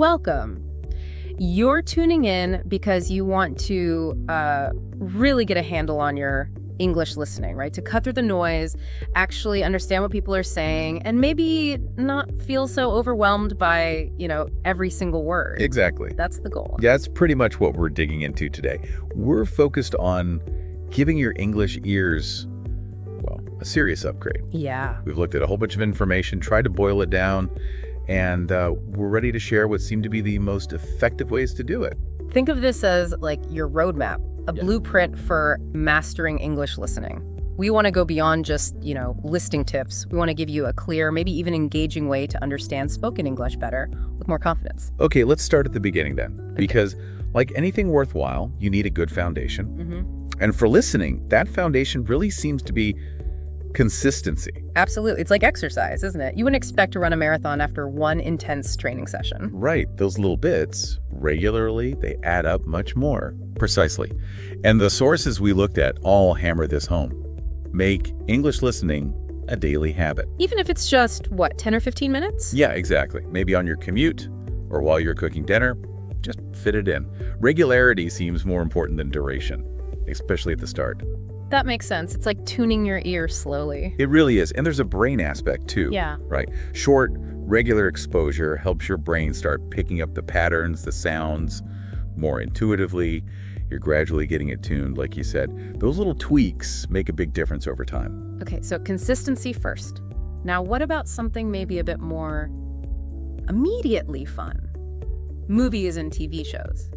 welcome. You're tuning in because you want to really get a handle on your English listening, right? To cut through the noise, actually understand what people are saying, and maybe not feel so overwhelmed by, every single word. Exactly. That's the goal. Yeah, that's pretty much what we're digging into today. We're focused on giving your English ears, a serious upgrade. Yeah. We've looked at a whole bunch of information, tried to boil it down, and we're ready to share what seem to be the most effective ways to do it. Think of this as like your roadmap, a blueprint for mastering English listening. We want to go beyond just, listing tips. We want to give you a clear, maybe even engaging way to understand spoken English better with more confidence. Okay, let's start at the beginning then. Because like anything worthwhile, you need a good foundation. Mm-hmm. And for listening, that foundation really seems to be consistency. Absolutely. It's like exercise, isn't it? You wouldn't expect to run a marathon after one intense training session. Right. Those little bits, regularly, they add up much more. Precisely. And the sources we looked at all hammer this home. Make English listening a daily habit. Even if it's just, 10 or 15 minutes? Yeah, exactly. Maybe on your commute or while you're cooking dinner, just fit it in. Regularity seems more important than duration, especially at the start. That makes sense. It's like tuning your ear slowly. It really is. And there's a brain aspect too. Yeah. Right. Short, regular exposure helps your brain start picking up the patterns, the sounds more intuitively. You're gradually getting it tuned, like you said. Those little tweaks make a big difference over time. Okay, so consistency first. Now, what about something maybe a bit more immediately fun? Movies and TV shows.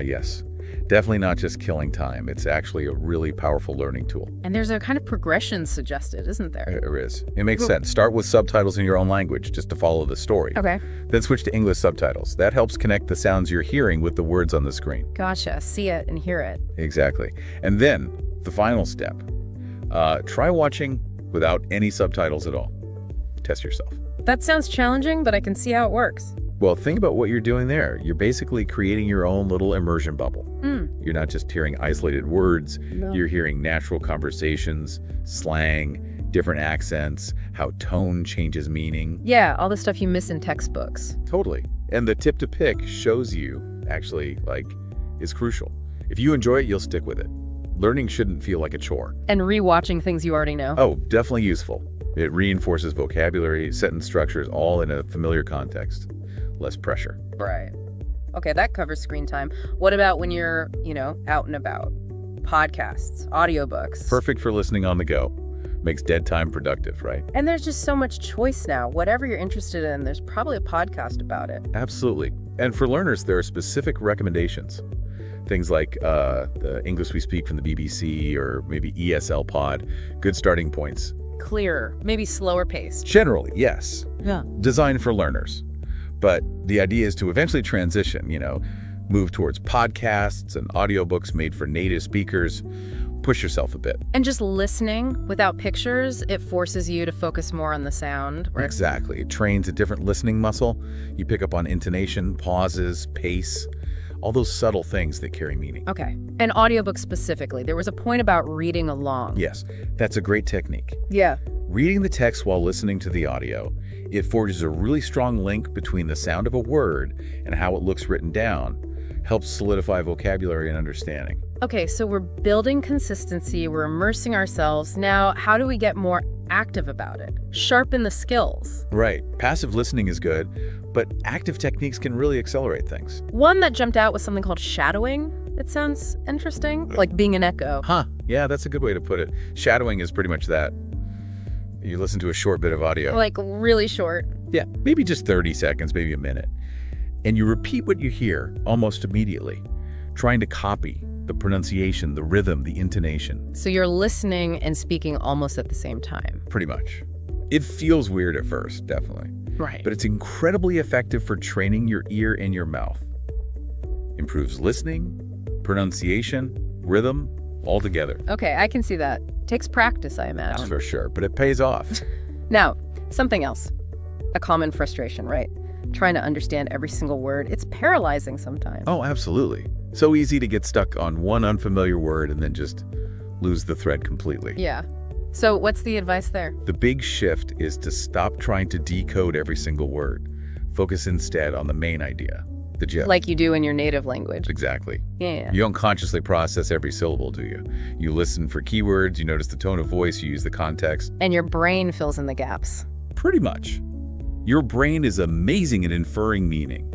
Yes. Definitely not just killing time. It's actually a really powerful learning tool. And there's a kind of progression suggested, isn't there? There is. It makes sense. Start with subtitles in your own language just to follow the story. Okay. Then switch to English subtitles. That helps connect the sounds you're hearing with the words on the screen. Gotcha. See it and hear it. Exactly. And then the final step. Try watching without any subtitles at all. Test yourself. That sounds challenging, but I can see how it works. Well, think about what you're doing there. You're basically creating your own little immersion bubble. You're not just hearing isolated words. No. You're hearing natural conversations, slang, different accents, how tone changes meaning. Yeah, all the stuff you miss in textbooks. Totally. And the tip to pick shows you, actually, is crucial. If you enjoy it, you'll stick with it. Learning shouldn't feel like a chore. And rewatching things you already know. Oh, definitely useful. It reinforces vocabulary, sentence structures, all in a familiar context. Less pressure. Right. Okay, that covers screen time. What about when you're, out and about? Podcasts, audiobooks. Perfect for listening on the go. Makes dead time productive, right? And there's just so much choice now. Whatever you're interested in, there's probably a podcast about it. Absolutely. And for learners, there are specific recommendations. Things like the English We Speak from the BBC or maybe ESL Pod. Good starting points. Clearer, maybe slower paced. Generally, yes. Yeah. Designed for learners. But the idea is to eventually transition, move towards podcasts and audiobooks made for native speakers. Push yourself a bit. And just listening without pictures, it forces you to focus more on the sound. Right? Exactly. It trains a different listening muscle. You pick up on intonation, pauses, pace, all those subtle things that carry meaning. Okay. And audiobooks specifically. There was a point about reading along. Yes, that's a great technique. Yeah. Reading the text while listening to the audio, it forges a really strong link between the sound of a word and how it looks written down, helps solidify vocabulary and understanding. Okay, so we're building consistency, we're immersing ourselves. Now, how do we get more active about it? Sharpen the skills. Right. Passive listening is good, but active techniques can really accelerate things. One that jumped out was something called shadowing. It sounds interesting, like being an echo. Huh. Yeah, that's a good way to put it. Shadowing is pretty much that. You listen to a short bit of audio. Like really short. Yeah, maybe just 30 seconds, maybe a minute. And you repeat what you hear almost immediately, trying to copy the pronunciation, the rhythm, the intonation. So you're listening and speaking almost at the same time. Pretty much. It feels weird at first, definitely. Right. But it's incredibly effective for training your ear and your mouth. Improves listening, pronunciation, rhythm, all together. Okay, I can see that. Takes practice, I imagine. That's for sure, but it pays off. Now, something else. A common frustration, right? Trying to understand every single word. It's paralyzing sometimes. Oh, absolutely. So easy to get stuck on one unfamiliar word and then just lose the thread completely. Yeah. So what's the advice there? The big shift is to stop trying to decode every single word. Focus instead on the main idea, the gist. Like you do in your native language. Exactly. Yeah. You don't consciously process every syllable, do you? You listen for keywords, you notice the tone of voice, you use the context. And your brain fills in the gaps. Pretty much. Your brain is amazing at inferring meaning.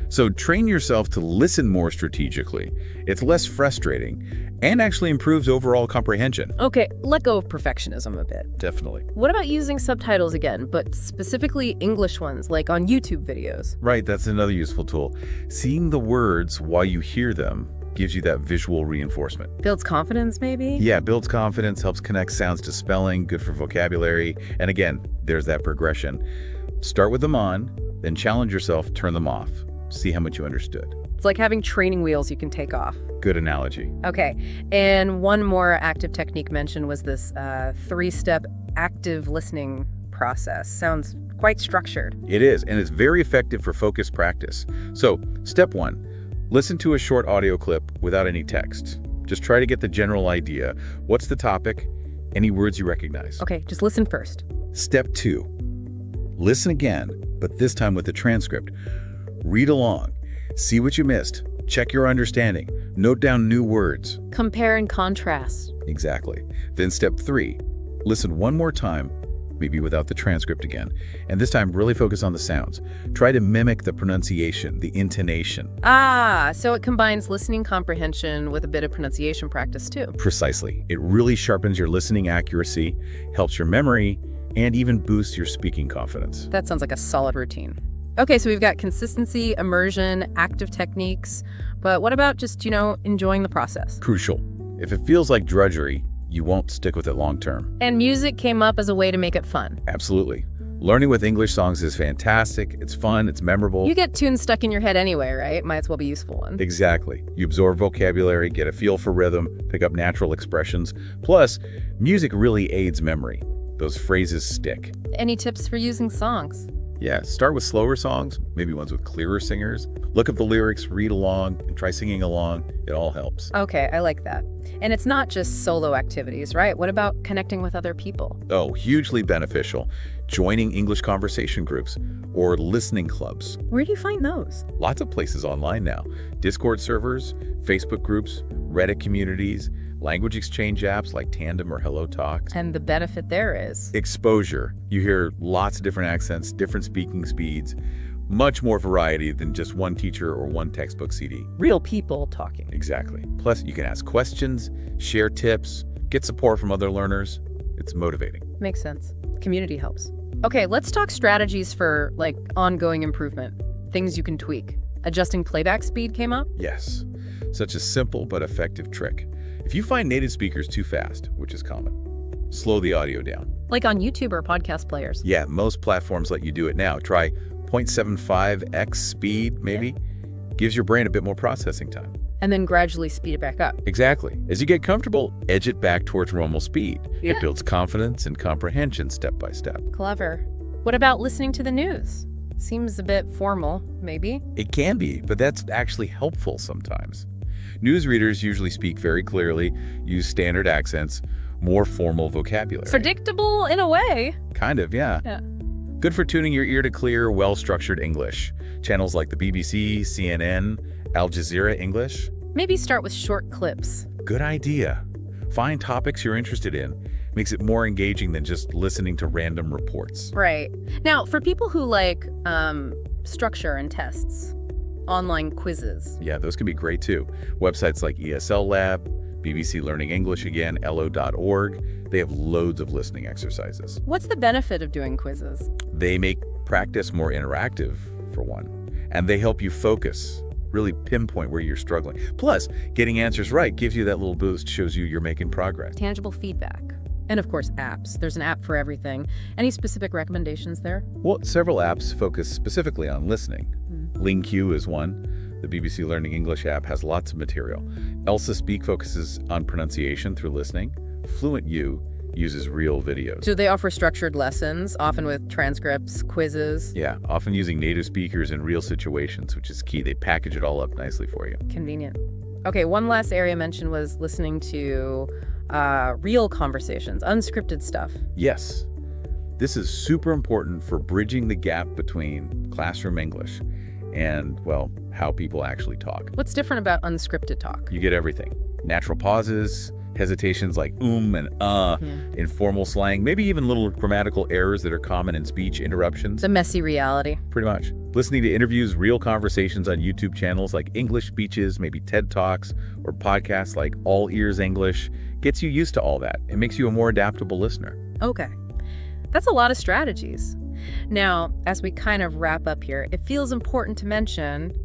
So train yourself to listen more strategically. It's less frustrating and actually improves overall comprehension. Okay, let go of perfectionism a bit. Definitely. What about using subtitles again, but specifically English ones, like on YouTube videos? Right, that's another useful tool. Seeing the words while you hear them gives you that visual reinforcement. Builds confidence, maybe? Yeah, builds confidence, helps connect sounds to spelling, good for vocabulary. And again, there's that progression. Start with them on, then challenge yourself, turn them off. See how much you understood. It's like having training wheels you can take off. Good analogy. Okay, and one more active technique mentioned was this 3-step active listening process. Sounds quite structured. It is, and it's very effective for focused practice. So, step 1, listen to a short audio clip without any text. Just try to get the general idea. What's the topic? Any words you recognize? Okay, just listen first. Step 2, listen again, but this time with the transcript. Read along. See what you missed. Check your understanding. Note down new words. Compare and contrast. Exactly. Then step 3, listen one more time, maybe without the transcript again, and this time really focus on the sounds. Try to mimic the pronunciation, the intonation. Ah, so it combines listening comprehension with a bit of pronunciation practice too. Precisely. It really sharpens your listening accuracy, helps your memory, and even boosts your speaking confidence. That sounds like a solid routine. Okay, so we've got consistency, immersion, active techniques, but what about just, enjoying the process? Crucial. If it feels like drudgery, you won't stick with it long term. And music came up as a way to make it fun. Absolutely. Learning with English songs is fantastic. It's fun. It's memorable. You get tunes stuck in your head anyway, right? Might as well be useful ones. Exactly. You absorb vocabulary, get a feel for rhythm, pick up natural expressions. Plus, music really aids memory. Those phrases stick. Any tips for using songs? Yeah, start with slower songs, maybe ones with clearer singers. Look up the lyrics, read along, and try singing along. It all helps. Okay, I like that. And it's not just solo activities, right? What about connecting with other people? Oh, hugely beneficial. Joining English conversation groups or listening clubs. Where do you find those? Lots of places online now. Discord servers, Facebook groups, Reddit communities, language exchange apps like Tandem or HelloTalk. And the benefit there is? Exposure. You hear lots of different accents, different speaking speeds, much more variety than just one teacher or one textbook CD. Real people talking. Exactly. Plus, you can ask questions, share tips, get support from other learners. It's motivating. Makes sense. Community helps. Okay, let's talk strategies for, ongoing improvement. Things you can tweak. Adjusting playback speed came up? Yes. Such a simple but effective trick. If you find native speakers too fast, which is common, slow the audio down. Like on YouTube or podcast players. Yeah, most platforms let you do it now. Try 0.75x speed, maybe. Gives your brain a bit more processing time. And then gradually speed it back up. Exactly. As you get comfortable, edge it back towards normal speed. Yeah. It builds confidence and comprehension step by step. Clever. What about listening to the news? Seems a bit formal, maybe. It can be, but that's actually helpful sometimes. Newsreaders usually speak very clearly, use standard accents, more formal vocabulary. Predictable in a way. Kind of, yeah. Good for tuning your ear to clear, well-structured English. Channels like the BBC, CNN, Al Jazeera English. Maybe start with short clips. Good idea. Find topics you're interested in. Makes it more engaging than just listening to random reports. Right. Now, for people who like structure and tests, online quizzes. Yeah, those can be great too. Websites like ESL Lab, BBC Learning English again, lo.org, they have loads of listening exercises. What's the benefit of doing quizzes? They make practice more interactive, for one, and they help you focus, really pinpoint where you're struggling. Plus, getting answers right gives you that little boost, shows you you're making progress. Tangible feedback. And of course, apps. There's an app for everything. Any specific recommendations there? Well, several apps focus specifically on listening. LingQ is one. The BBC Learning English app has lots of material. Elsa Speak focuses on pronunciation through listening. fluently uses real videos. So they offer structured lessons, often with transcripts, quizzes. Yeah, often using native speakers in real situations, which is key. They package it all up nicely for you. Convenient. Okay, one last area mentioned was listening to real conversations, unscripted stuff. Yes. This is super important for bridging the gap between classroom English and, well, how people actually talk. What's different about unscripted talk? You get everything. Natural pauses, hesitations like and informal slang, maybe even little grammatical errors that are common in speech interruptions. The messy reality. Pretty much. Listening to interviews, real conversations on YouTube channels like English Speeches, maybe TED Talks, or podcasts like All Ears English gets you used to all that. It makes you a more adaptable listener. Okay. That's a lot of strategies. Now, as we kind of wrap up here, it feels important to mention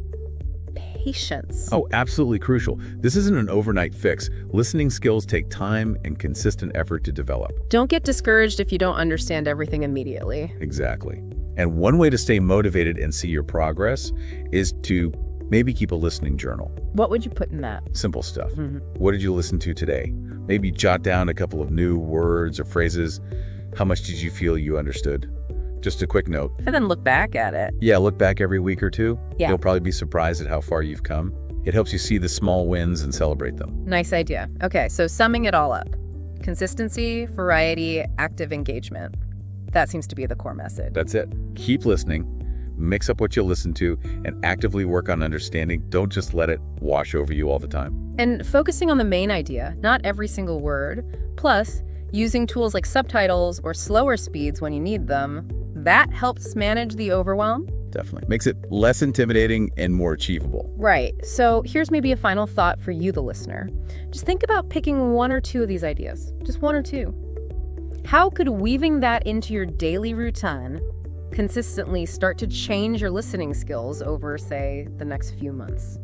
patience. Oh, absolutely crucial. This isn't an overnight fix. Listening skills take time and consistent effort to develop. Don't get discouraged if you don't understand everything immediately. Exactly. And one way to stay motivated and see your progress is to maybe keep a listening journal. What would you put in that? Simple stuff. What did you listen to today? Maybe jot down a couple of new words or phrases. How much did you feel you understood? Just a quick note. And then look back at it. Yeah, look back every week or two. Yeah. You'll probably be surprised at how far you've come. It helps you see the small wins and celebrate them. Nice idea. Okay, so summing it all up. Consistency, variety, active engagement. That seems to be the core message. That's it. Keep listening, mix up what you listen to, and actively work on understanding. Don't just let it wash over you all the time. And focusing on the main idea, not every single word. Plus, using tools like subtitles or slower speeds when you need them. That helps manage the overwhelm. Definitely. Makes it less intimidating and more achievable. Right. So here's maybe a final thought for you, the listener. Just think about picking one or two of these ideas. Just one or two. How could weaving that into your daily routine consistently start to change your listening skills over, say, the next few months?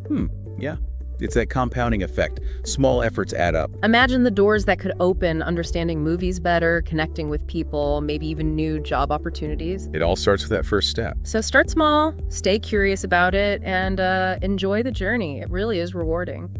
Yeah. It's that compounding effect. Small efforts add up. Imagine the doors that could open, understanding movies better, connecting with people, maybe even new job opportunities. It all starts with that first step. So start small, stay curious about it, and enjoy the journey. It really is rewarding.